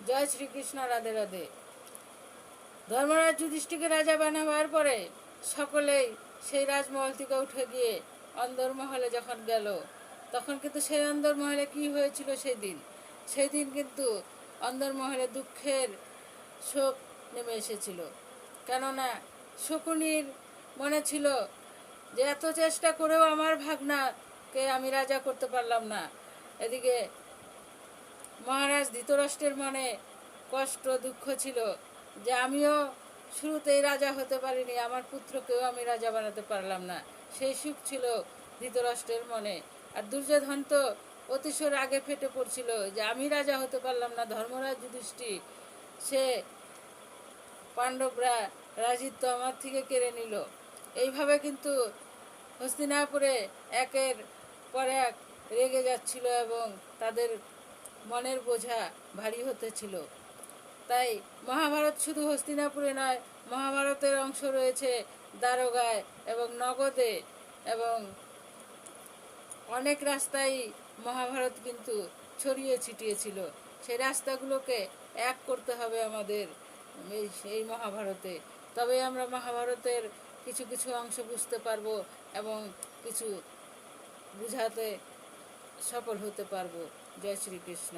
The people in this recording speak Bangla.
জয় শ্রীকৃষ্ণ। রাধে রাধে। ধর্মরাজ যুধিষ্ঠিরকে রাজা বানাবার পরে সকলেই সেই রাজমহল থেকে উঠে গিয়ে অন্দরমহলে যখন গেল, তখন কিন্তু সেই অন্দরমহলে কি হয়েছিল সেই দিন কিন্তু অন্দরমহলে দুঃখের শোক নেমে এসেছিল। কেননা শকুনির মনে ছিল যে এত চেষ্টা করেও আমার ভাগনাকে আমি রাজা করতে পারলাম না। এদিকে মহারাজ ধৃতরাষ্ট্রের মনে কষ্ট দুঃখ ছিল যে আমিও শুরুতেই রাজা হতে পারিনি, আমার পুত্রকেও আমি রাজা বানাতে পারলাম না। সেই সুখ ছিল ধৃতরাষ্ট্রের মনে। আর দুর্যোধন তো অতিশয় রাগে ফেটে পড়ছিল যে আমি রাজা হতে পারলাম না, ধর্মরাজ যুধিষ্ঠির সে পাণ্ডবরা রাজিত্ব আমার থেকে কেড়ে নিল। এইভাবে কিন্তু হস্তিনাপুরে একের পর এক রেগে যাচ্ছিল এবং তাদের মনের বোঝা ভারী হতেছিল। তাই মহাভারত শুধু হস্তিনাপুরে নয়, মহাভারতের অংশ রয়েছে দারোগায় এবং নগদে এবং অনেক রাস্তায় মহাভারত কিন্তু ছড়িয়ে ছিটিয়েছিল। সেই রাস্তাগুলোকে এক করতে হবে আমাদের এই মহাভারতে, তবে আমরা মহাভারতের কিছু কিছু অংশ বুঝতে পারবো এবং কিছু বুঝাতে সফল হতে পারবো। জয় শ্রীকৃষ্ণ।